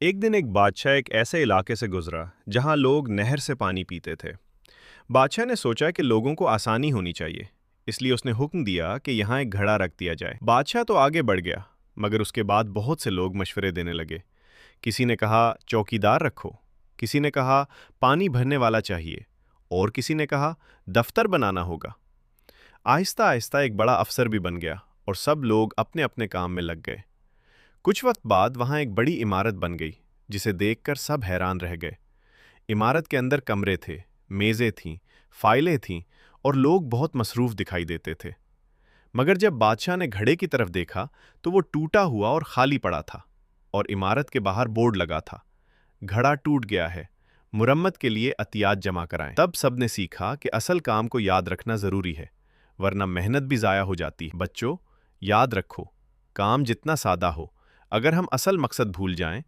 एक दिन एक बादशाह एक ऐसे इलाके से गुजरा जहां लोग नहर से पानी पीते थे। बादशाह ने सोचा कि लोगों को आसानी होनी चाहिए, इसलिए उसने हुक्म दिया कि यहाँ एक घड़ा रख दिया जाए। बादशाह तो आगे बढ़ गया, मगर उसके बाद बहुत से लोग मशवरे देने लगे। किसी ने कहा चौकीदार रखो, किसी ने कहा पानी भरने वाला चाहिए, और किसी ने कहा दफ्तर बनाना होगा। आहिस्ता आहिस्ता एक बड़ा अफसर भी बन गया और सब लोग अपने अपने काम में लग गए। कुछ वक्त बाद वहां एक बड़ी इमारत बन गई, जिसे देखकर सब हैरान रह गए। इमारत के अंदर कमरे थे, मेज़ें थीं, फाइलें थीं, और लोग बहुत मसरूफ दिखाई देते थे। मगर जब बादशाह ने घड़े की तरफ देखा तो वो टूटा हुआ और खाली पड़ा था, और इमारत के बाहर बोर्ड लगा था, घड़ा टूट गया है, मुरम्मत के लिए अतियात जमा कराएं। तब सबने सीखा कि असल काम को याद रखना ज़रूरी है, वरना मेहनत भी ज़ाया हो जाती है। बच्चों, याद रखो, काम जितना सादा हो, अगर हम असल मकसद भूल जाएं